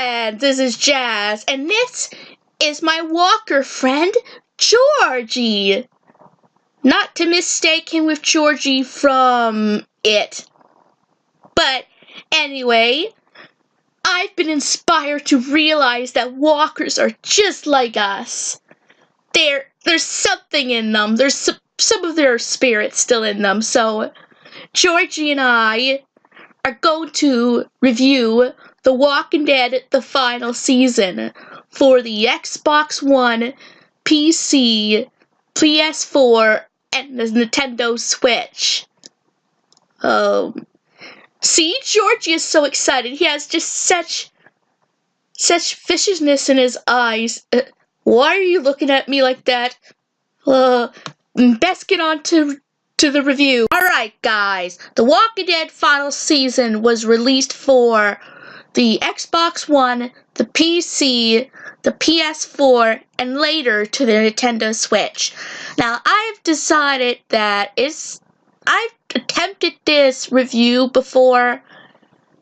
friends, this is Jazz, and this is my walker friend, Georgie. Not to mistake him with Georgie from It. But anyway, I've been inspired to realize that walkers are just like us. There's something in them. There's some of their spirit still in them. So Georgie and I are going to review The Walking Dead, the final season, for the Xbox One, PC, PS4, and the Nintendo Switch. See, Georgie is so excited. He has just such viciousness in his eyes. Why are you looking at me like that? Best get on to the review. Alright, guys. The Walking Dead final season was released for the Xbox One, the PC, the PS4, and later to the Nintendo Switch. Now, I've decided that I've attempted this review before,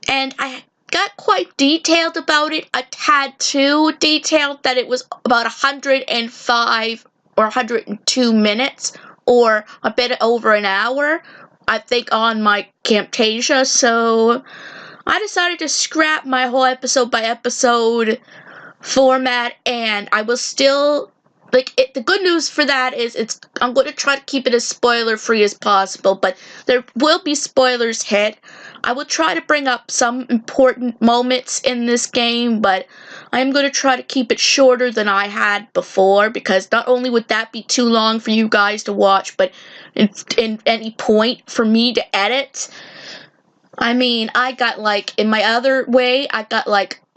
and I got quite detailed about it. A tad too detailed, that it was about 105 or 102 minutes, or a bit over an hour, I think, on my Camtasia, so I decided to scrap my whole episode by episode format, and I will still, the good news for that is I'm going to try to keep it as spoiler free as possible, but there will be spoilers hit. I will try to bring up some important moments in this game, but I'm going to try to keep it shorter than I had before, because not only would that be too long for you guys to watch, but in any point for me to edit. I mean, I got in my other way, I got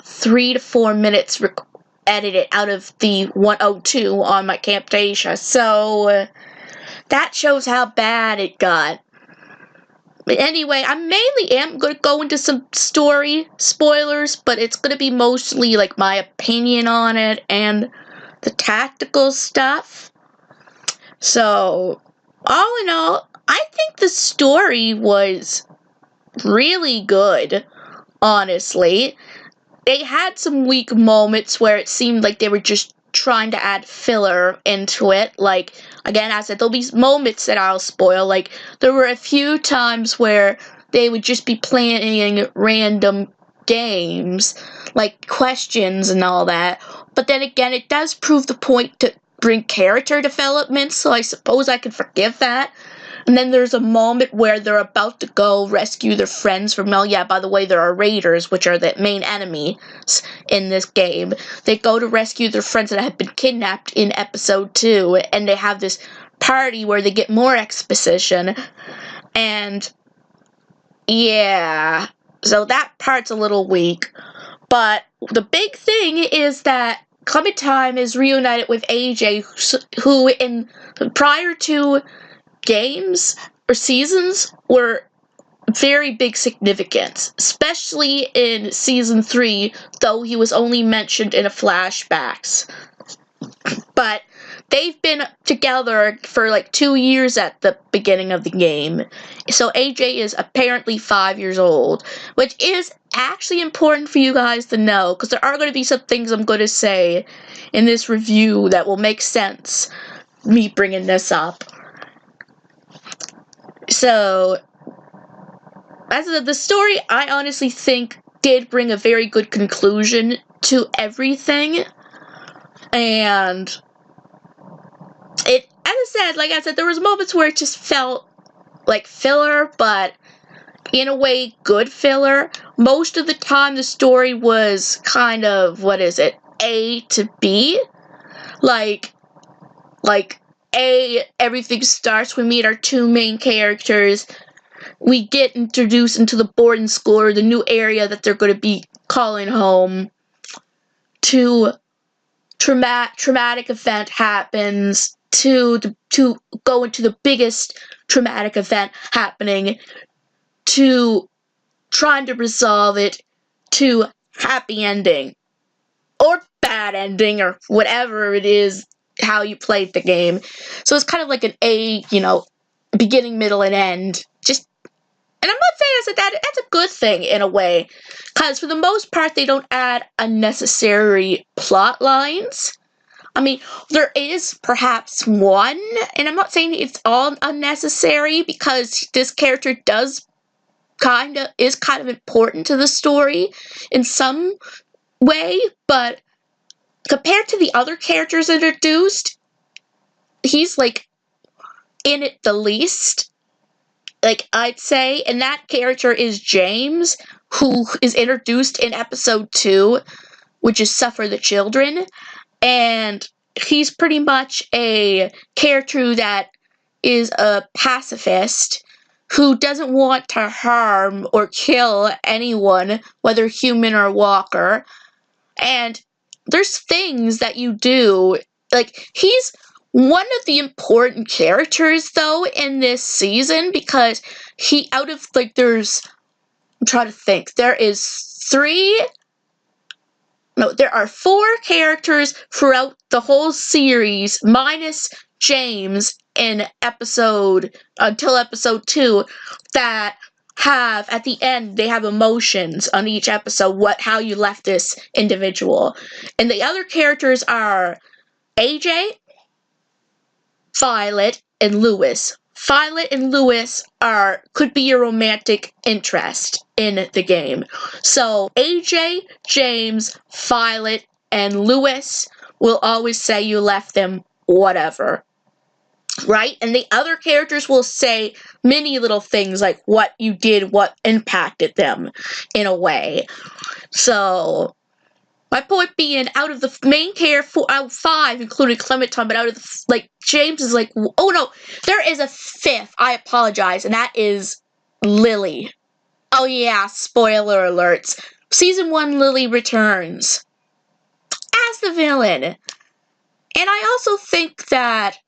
3 to 4 minutes edited out of the 102 on my Camtasia, so that shows how bad it got. But anyway, I mainly am going to go into some story spoilers, but it's going to be mostly my opinion on it and the tactical stuff. So, all in all, I think the story was really good, honestly. They had some weak moments where it seemed like they were just trying to add filler into it. Again, as I said, there'll be moments that I'll spoil. There were a few times where they would just be playing random games, questions and all that. But then again, it does prove the point to bring character development, so I suppose I can forgive that. And then there's a moment where they're about to go rescue their friends from, by the way, there are raiders, which are the main enemies in this game. They go to rescue their friends that have been kidnapped in episode 2, and they have this party where they get more exposition. And, yeah, so that part's a little weak. But the big thing is that Clementine is reunited with AJ, who prior to games or seasons were very big significance, especially in season 3, though he was only mentioned in flashbacks. But they've been together for 2 years at the beginning of the game, so AJ is apparently 5 years old, which is actually important for you guys to know, because there are going to be some things I'm going to say in this review that will make sense, me bringing this up. So, as the story, I honestly think did bring a very good conclusion to everything, and as I said, there was moments where it just felt like filler, but in a way, good filler. Most of the time, the story was kind of, A to B, everything starts, we meet our 2 main characters, we get introduced into the boarding school, or the new area that they're going to be calling home, to traumatic event happens, to go into the biggest traumatic event happening, to trying to resolve it, to happy ending, or bad ending, or whatever it is, how you played the game. So it's kind of like an A, beginning, middle, and end. And I'm not saying that's a good thing in a way, because for the most part they don't add unnecessary plot lines. I mean, there is perhaps one, and I'm not saying it's all unnecessary, because this character is kind of important to the story in some way, but compared to the other characters introduced, he's like in it the least, like I'd say, and that character is James, who is introduced in episode 2, which is Suffer the Children, and he's pretty much a character that is a pacifist who doesn't want to harm or kill anyone, whether human or walker. And there's things that you do, like, he's one of the important characters, though, in this season, because I'm trying to think, there are 4 characters throughout the whole series, minus James until episode 2, that have, at the end, they have emotions on each episode, how you left this individual. And the other characters are AJ, Violet, and Lewis. Violet and Lewis could be your romantic interest in the game. So AJ, James, Violet, and Lewis will always say you left them whatever. Right? And the other characters will say many little things like what you did, what impacted them in a way. So, my point being, out of the main character, out of 5, including Clementine, but out of James is like, oh no, there is a 5th, I apologize, and that is Lily. Oh yeah, spoiler alerts. Season 1, Lily returns as the villain. And I also think that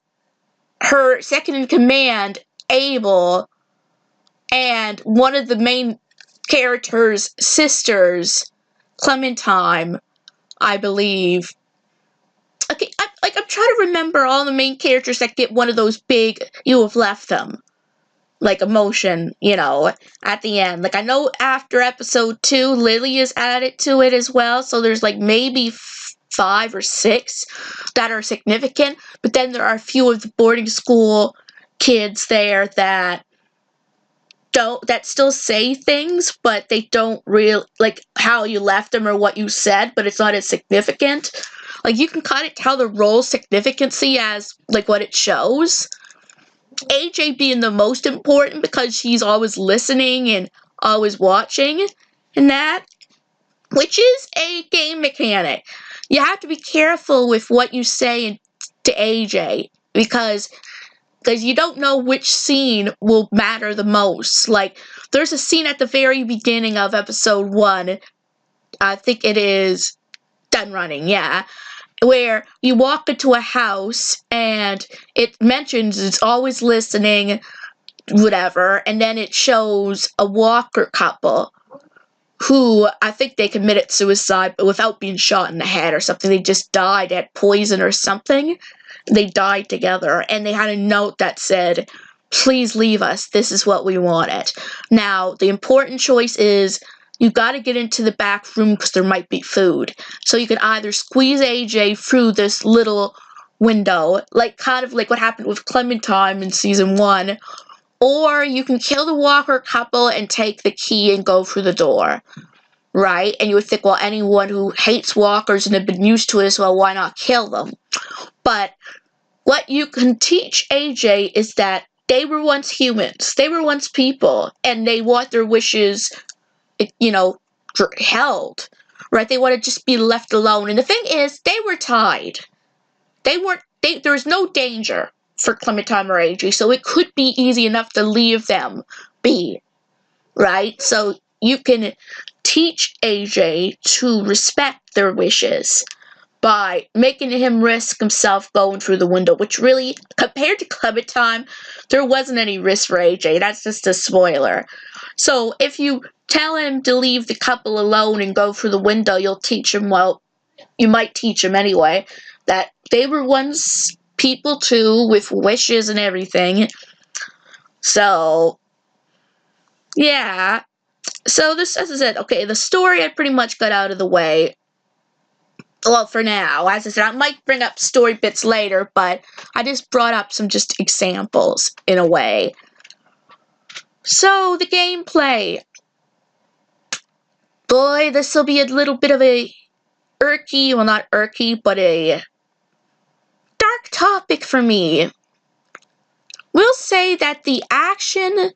her second-in-command, Abel, and one of the main character's sisters, Clementine, I believe. Okay, I'm trying to remember all the main characters that get one of those big, you have left them, like, emotion, at the end. Like, I know after episode 2, Lily is added to it as well, so there's, maybe 5 or 6 that are significant, but then there are a few of the boarding school kids there that still say things, but they don't really, how you left them or what you said, but it's not as significant. You can kind of tell the role's significancy as, what it shows. AJ being the most important because she's always listening and always watching, and that, which is a game mechanic. You have to be careful with what you say to AJ, because you don't know which scene will matter the most. There's a scene at the very beginning of episode 1, I think it is Done Running, yeah, where you walk into a house and it mentions it's always listening, whatever, and then it shows a walker couple who, I think they committed suicide, but without being shot in the head or something. They just died at poison or something. They died together, and they had a note that said, please leave us, this is what we wanted. Now, the important choice is, you gotta get into the back room because there might be food. So you can either squeeze AJ through this little window, kind of like what happened with Clementine in season 1, or you can kill the walker couple and take the key and go through the door, right? And you would think, well, anyone who hates walkers and have been used to it as well, why not kill them? But what you can teach AJ is that they were once humans, they were once people, and they want their wishes, held, right? They want to just be left alone. And the thing is, they were tied. There was no danger for Clementine or AJ, so it could be easy enough to leave them be, right? So you can teach AJ to respect their wishes by making him risk himself going through the window, which really, compared to Clementine, there wasn't any risk for AJ. That's just a spoiler. So if you tell him to leave the couple alone and go through the window, you'll teach him, you might teach him anyway, that they were once people too, with wishes and everything. So, yeah. So this, as I said, okay, the story I pretty much got out of the way. Well, for now, as I said, I might bring up story bits later, but I just brought up some just examples in a way. So the gameplay. Boy, this will be a little bit of a irky, well, not irky, but a dark topic for me. We'll say that the action,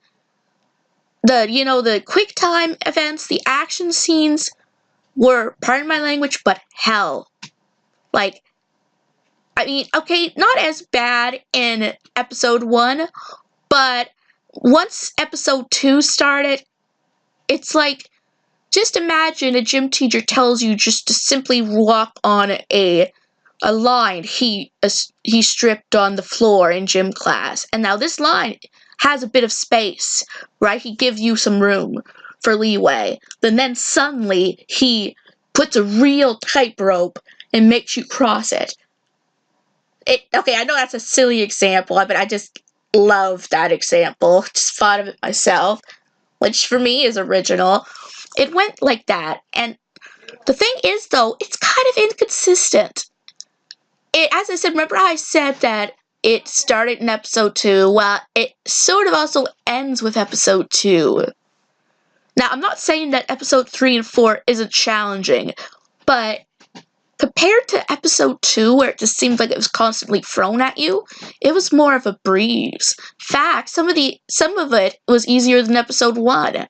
the quick time events, the action scenes were, pardon my language, but hell. Like, I mean, okay, not as bad in episode 1, but once episode 2 started, it's like, just imagine a gym teacher tells you just to simply walk on a line he stripped on the floor in gym class. And now this line has a bit of space, right? He gives you some room for leeway. Then suddenly he puts a real tightrope and makes you cross it. Okay, I know that's a silly example, but I just love that example. Just thought of it myself, which for me is original. It went like that, and the thing is, though, it's kind of inconsistent. As I said, remember how I said that it started in episode 2? Well, it sort of also ends with episode 2. Now, I'm not saying that episode 3 and 4 isn't challenging, but compared to episode 2, where it just seemed like it was constantly thrown at you, it was more of a breeze. In fact, some of it was easier than episode 1.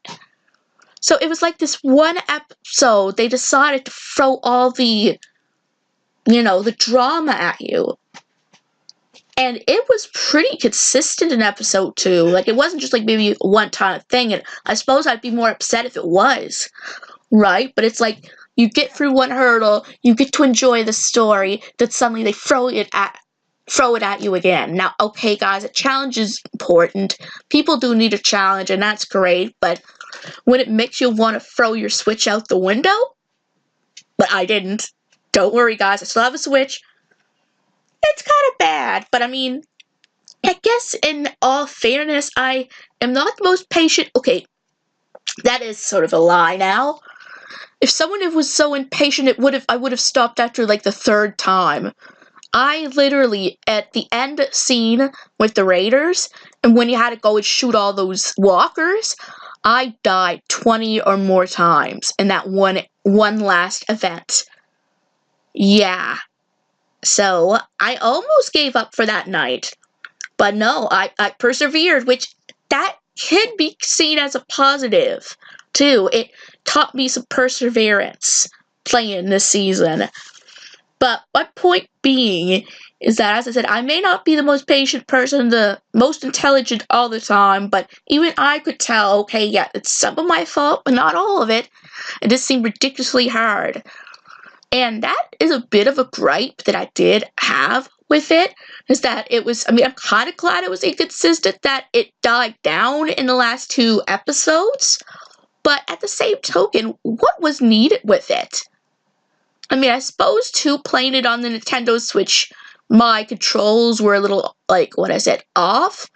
So it was like this one episode, they decided to throw all the drama at you. And it was pretty consistent in episode 2. Like, it wasn't just like maybe a one-time thing, and I suppose I'd be more upset if it was, right? But it's like, you get through one hurdle, you get to enjoy the story, then suddenly they throw it at you again. Now, okay, guys, a challenge is important. People do need a challenge, and that's great, but when it makes you want to throw your Switch out the window? But I didn't. Don't worry, guys, I still have a Switch. It's kind of bad, but I mean, I guess in all fairness, I am not the most patient. Okay, that is sort of a lie now. If someone was so impatient, I would have stopped after like the 3rd time. I literally, at the end scene with the Raiders, and when you had to go and shoot all those walkers, I died 20 or more times in that one last event. Yeah. So, I almost gave up for that night. But no, I persevered, which that could be seen as a positive, too. It taught me some perseverance playing this season. But my point being is that, as I said, I may not be the most patient person, the most intelligent all the time, but even I could tell, okay, yeah, it's some of my fault, but not all of it. It just seemed ridiculously hard. And that is a bit of a gripe that I did have with it, is that it was, I mean, I'm kind of glad it was inconsistent, that it died down in the last 2 episodes, but at the same token, what was needed with it? I mean, I suppose, too, playing it on the Nintendo Switch, my controls were a little, like, what I said, off.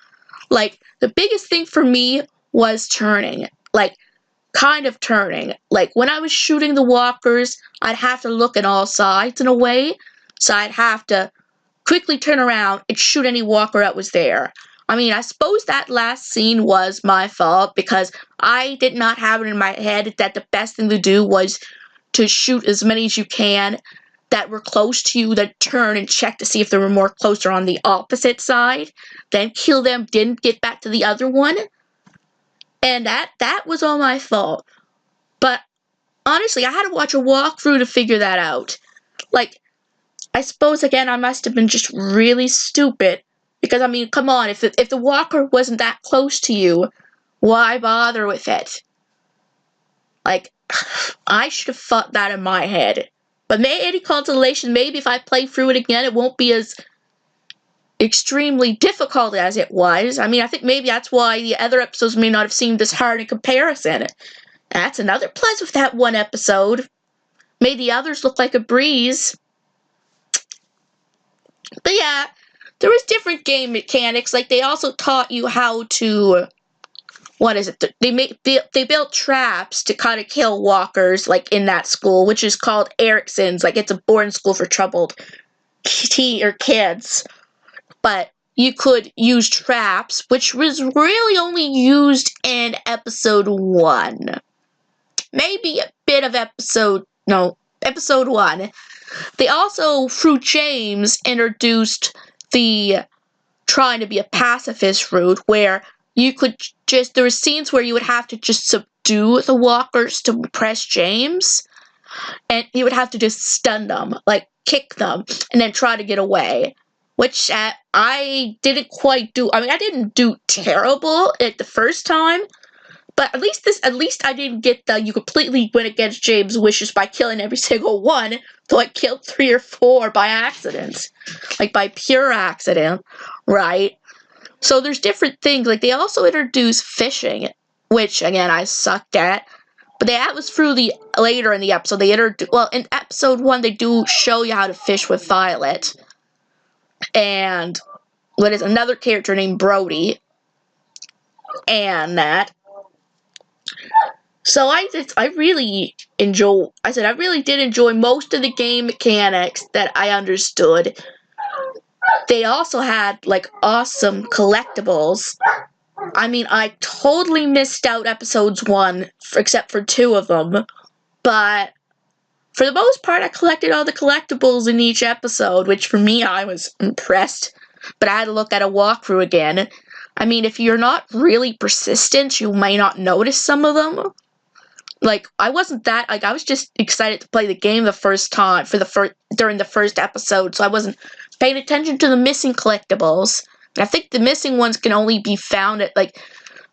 Like, the biggest thing for me was turning. Like, kind of turning. Like, when I was shooting the walkers, I'd have to look at all sides in a way, so I'd have to quickly turn around and shoot any walker that was there. I mean, I suppose that last scene was my fault, because I did not have it in my head that the best thing to do was to shoot as many as you can that were close to you, then turn and check to see if there were more closer on the opposite side, then kill them, didn't get back to the other one. And that was all my fault. But honestly, I had to watch a walkthrough to figure that out. Like, I suppose, again, I must have been just really stupid. Because, I mean, come on, if the walker wasn't that close to you, why bother with it? Like, I should have thought that in my head. But any consolation, maybe if I play through it again, it won't be as extremely difficult as it was. I mean, I think maybe that's why the other episodes may not have seemed as hard in comparison. That's another plus with that one episode. Made the others look like a breeze. But yeah, there was different game mechanics. Like, they also taught you how to what is it? They built traps to kind of kill walkers, like, in that school, which is called Erickson's. Like, it's a boarding school for troubled kids. But you could use traps, which was really only used in episode 1. Maybe a bit of episode 1. They also, through James, introduced the trying to be a pacifist route, where you could there were scenes where you would have to just subdue the walkers to press James, and you would have to just stun them, like kick them, and then try to get away, which I didn't quite do. I mean, I didn't do terrible at the first time, but at least I didn't get you completely went against James' wishes by killing every single one, though I killed 3 or 4 by accident. Like, by pure accident, right? So there's different things. Like, they also introduced fishing, which, again, I sucked at. But that was later in the episode. In episode 1, they do show you how to fish with Violet. And another character named Brody. And that. So I really did enjoy most of the game mechanics that I understood. They also had, like, awesome collectibles. I mean, I totally missed out episodes 1, except for 2 of them. But for the most part, I collected all the collectibles in each episode, which for me, I was impressed. But I had to look at a walkthrough again. I mean, if you're not really persistent, you may not notice some of them. Like, I wasn't that, like, I was just excited to play the game the first time, during the first episode, so I wasn't paying attention to the missing collectibles. And I think the missing ones can only be found at, like,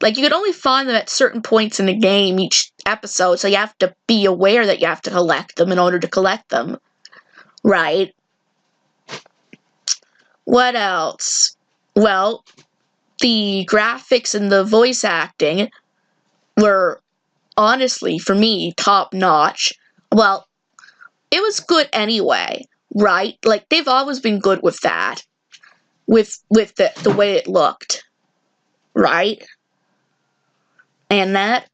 you can only find them at certain points in the game each episode, so you have to be aware that you have to collect them in order to collect them. Right? What else? Well, the graphics and the voice acting were, honestly, for me, top-notch. Well, it was good anyway, right? Like, they've always been good with that. With the way it looked. Right? And that.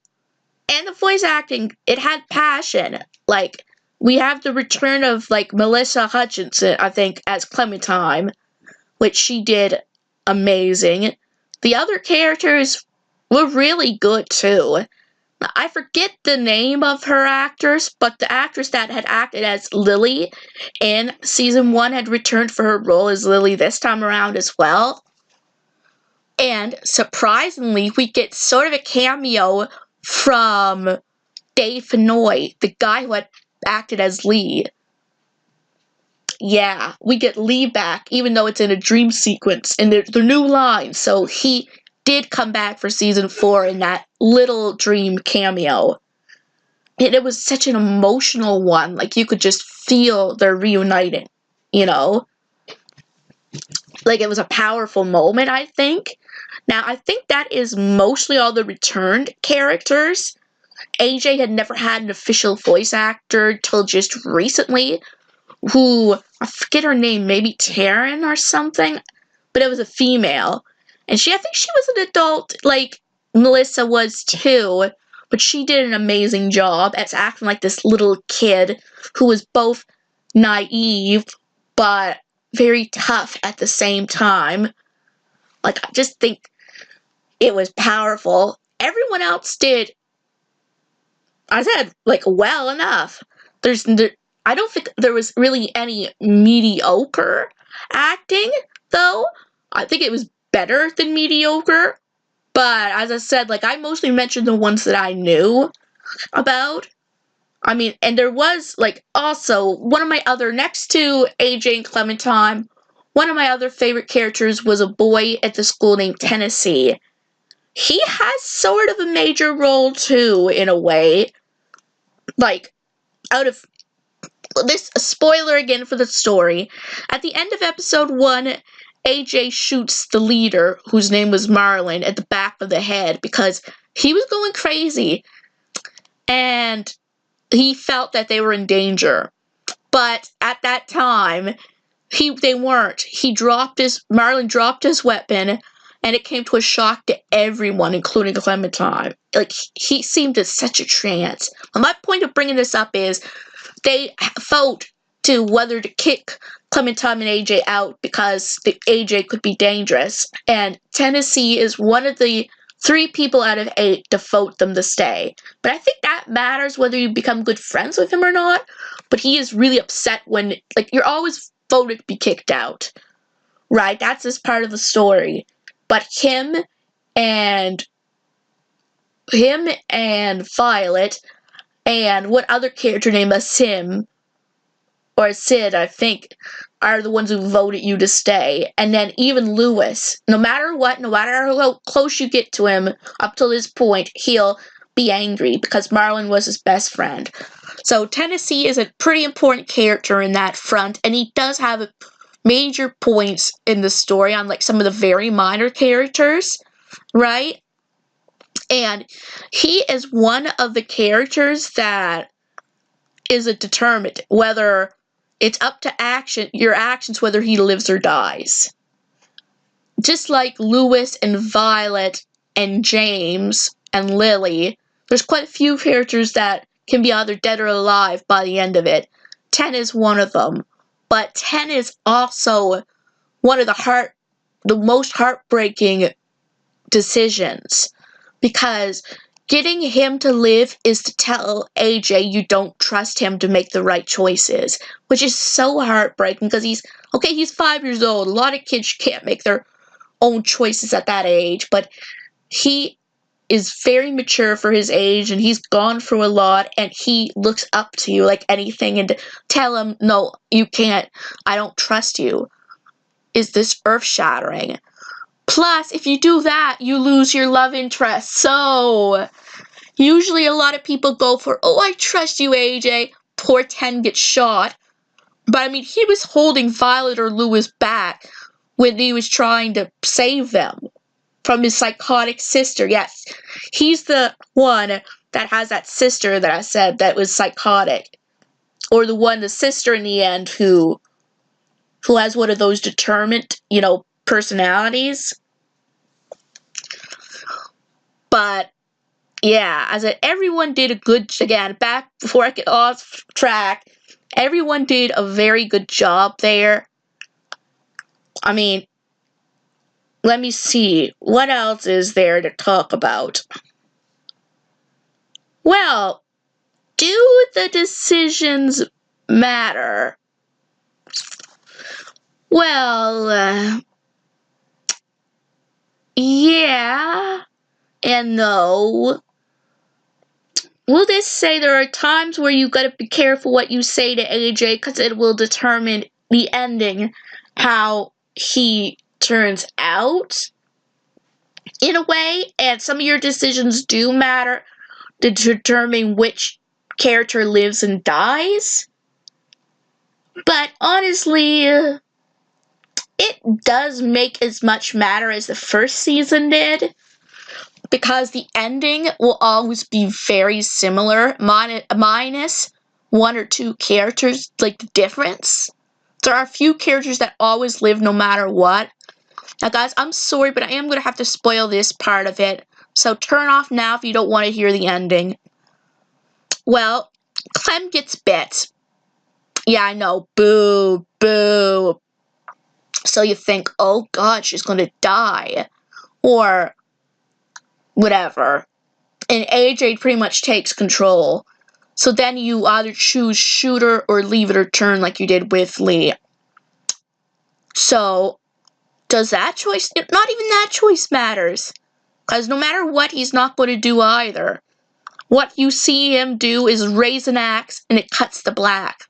And the voice acting, it had passion. Like, we have the return of, like, Melissa Hutchinson, I think, as Clementine, which she did amazing. The other characters were really good, too. I forget the name of her actress, but the actress that had acted as Lily in season 1 had returned for her role as Lily this time around as well. And surprisingly, we get sort of a cameo from Dave Fennoy, the guy who had acted as Lee. Yeah, we get Lee back, even though it's in a dream sequence, and they're new lines, so he did come back for season 4 in that little dream cameo. And it was such an emotional one, like, you could just feel they're reuniting, you know? Like, it was a powerful moment, I think. Now, I think that is mostly all the returned characters. AJ had never had an official voice actor till just recently, who, I forget her name, maybe Taryn or something, but it was a female. And I think she was an adult, like Melissa was too, but she did an amazing job at acting like this little kid who was both naive, but very tough at the same time. Like, I just think it was powerful. Everyone else did, I said, like, well enough. I don't think there was really any mediocre acting, though. I think it was better than mediocre. But, as I said, like, I mostly mentioned the ones that I knew about. I mean, and there was, like, also, one of my other, next to AJ and Clementine, one of my other favorite characters was a boy at the school named Tennessee. He has sort of a major role, too, in a way. Like, out of this, a spoiler again for the story. At the end of episode 1, AJ shoots the leader, whose name was Marlon, at the back of the head because he was going crazy. And he felt that they were in danger. But at that time, they weren't. Marlon dropped his weapon, and it came to a shock to everyone, including Clementine. Like, he seemed at such a trance. And my point of bringing this up is they vote to whether to kick Clementine and AJ out because the AJ could be dangerous. And Tennessee is one of the 3 people out of 8 to vote them to stay. But I think that matters whether you become good friends with him or not. But he is really upset when, like, you're always voted to be kicked out. Right? That's just part of the story. But him and Violet and what other character name is Sim or Sid, I think, are the ones who voted you to stay. And then even Lewis, no matter what, no matter how close you get to him, up till this point, he'll be angry because Marlon was his best friend. So Tennessee is a pretty important character in that front, and he does have major points in the story on like some of the very minor characters, right? And he is one of the characters that is a determinant, whether it's up to your actions, whether he lives or dies. Just like Lewis and Violet and James and Lily, there's quite a few characters that can be either dead or alive by the end of it. 10 is one of them. But 10 is also one of the most heartbreaking decisions. Because getting him to live is to tell AJ you don't trust him to make the right choices, which is so heartbreaking because he's 5 years old. A lot of kids can't make their own choices at that age, but he is very mature for his age and he's gone through a lot and he looks up to you like anything, and to tell him, no, you can't, I don't trust you, is this earth-shattering. Plus, if you do that, you lose your love interest. So, usually a lot of people go for, oh, I trust you, AJ. Poor 10 gets shot. But, I mean, he was holding Violet or Lewis back when he was trying to save them from his psychotic sister. Yes, he's the one that has that sister that I said that was psychotic. Or the sister in the end who has one of those determined, personalities. But yeah, as everyone did a good, again, back before I get off track, everyone did a very good job there. I mean, let me see, what else is there to talk about? Well, do the decisions matter? Well, yeah and no. We'll just say there are times where you gotta be careful what you say to AJ because it will determine the ending, how he turns out, in a way, and some of your decisions do matter to determine which character lives and dies. But honestly, it does make as much matter as the first season did, because the ending will always be very similar, minus 1 or 2 characters, like the difference. There are a few characters that always live no matter what. Now guys, I'm sorry, but I am going to have to spoil this part of it, so turn off now if you don't want to hear the ending. Well, Clem gets bit. Yeah, I know, boo, boo. So you think, oh god, she's going to die, or whatever. And AJ pretty much takes control. So then you either choose shoot her or leave it or turn like you did with Lee. So, does that choice, not even that choice matters. Because no matter what, he's not going to do either. What you see him do is raise an axe and it cuts the black.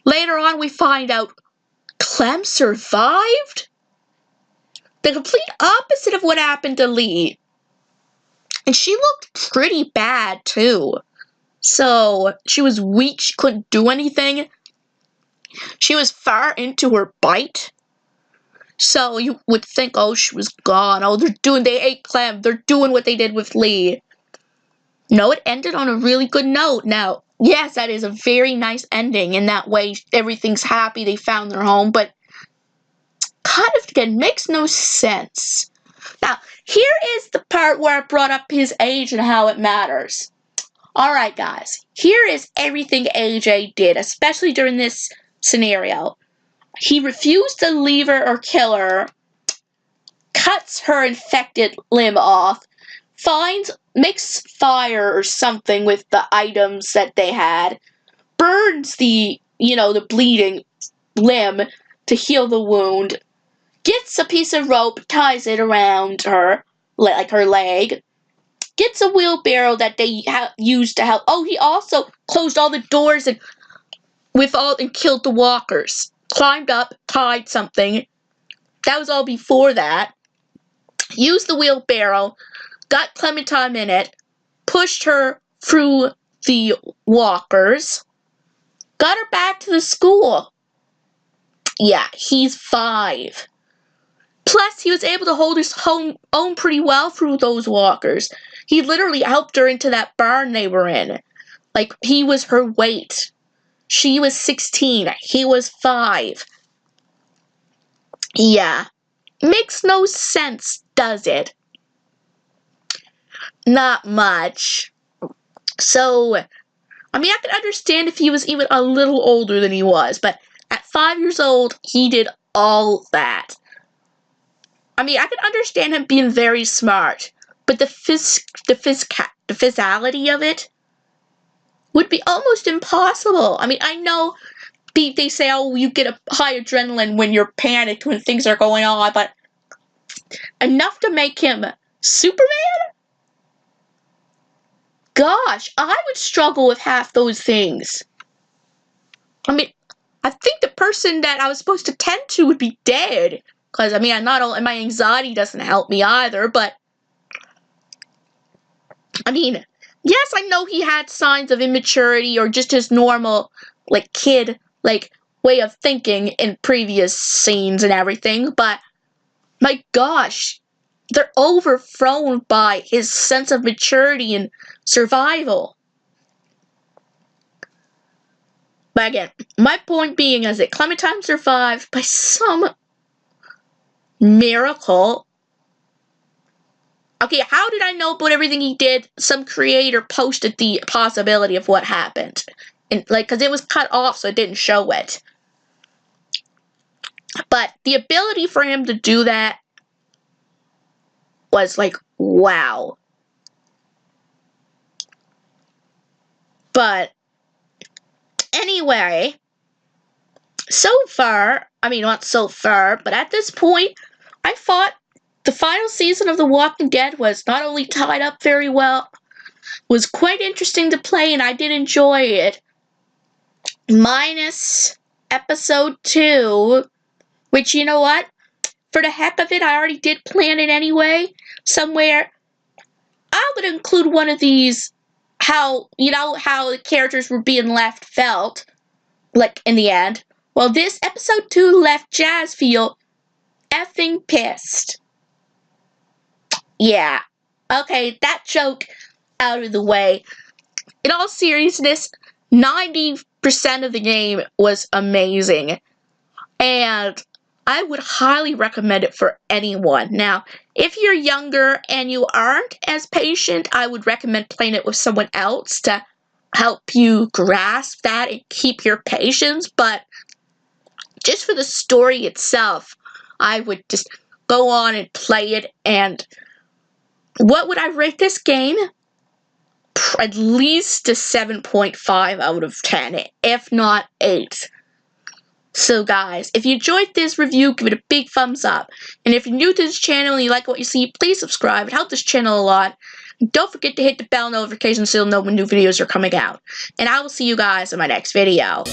Later on we find out Clem survived? The complete opposite of what happened to Lee. And she looked pretty bad, too. So, she was weak, she couldn't do anything. She was far into her bite. So, you would think, oh, she was gone. Oh, they ate Clem. They're doing what they did with Lee. No, it ended on a really good note. Now, yes, that is a very nice ending. In that way, everything's happy, they found their home. But, kind of, again, makes no sense. Now, here is the part where I brought up his age and how it matters. Alright, guys. Here is everything AJ did, especially during this scenario. He refused to leave her or kill her, cuts her infected limb off, makes fire or something with the items that they had, burns the bleeding limb to heal the wound, gets a piece of rope, ties it around her, like her leg, gets a wheelbarrow that they used to help. Oh, he also closed all the doors and killed the walkers. Climbed up, tied something. That was all before that. Used the wheelbarrow, got Clementine in it, pushed her through the walkers, got her back to the school. Yeah, he's 5. Plus, he was able to hold his own pretty well through those walkers. He literally helped her into that barn they were in. Like, he was her weight. She was 16. He was 5. Yeah. Makes no sense, does it? Not much. So, I mean, I could understand if he was even a little older than he was, but at 5 years old, he did all that. I mean, I could understand him being very smart, but the physicality of it would be almost impossible. I mean, I know they say, oh, you get a high adrenaline when you're panicked, when things are going on, but enough to make him Superman? Gosh, I would struggle with half those things. I mean, I think the person that I was supposed to tend to would be dead. Because, I mean, my anxiety doesn't help me either, but I mean, yes, I know he had signs of immaturity or just his normal, kid, way of thinking in previous scenes and everything, but my gosh, they're overthrown by his sense of maturity and survival. But again, my point being is that Clementine survived by some miracle. Okay, how did I know about everything he did? Some creator posted the possibility of what happened. And, because it was cut off, so it didn't show it. But the ability for him to do that was wow. But anyway, so far, I mean, not so far, but at this point, I thought the final season of The Walking Dead was not only tied up very well, was quite interesting to play, and I did enjoy it. Minus episode 2, which, you know what? For the heck of it, I already did plan it anyway. Somewhere, I would include one of these, how the characters were being left felt, in the end. Well, this episode 2 left Jazz feel effing pissed. Yeah. Okay, that joke out of the way. In all seriousness, 90% of the game was amazing. And I would highly recommend it for anyone. Now, if you're younger and you aren't as patient, I would recommend playing it with someone else to help you grasp that and keep your patience. But just for the story itself, I would just go on and play it. And what would I rate this game? At least a 7.5 out of 10, if not 8. So guys, if you enjoyed this review, give it a big thumbs up. And if you're new to this channel and you like what you see, please subscribe. It helps this channel a lot. And don't forget to hit the bell notification so you'll know when new videos are coming out. And I will see you guys in my next video.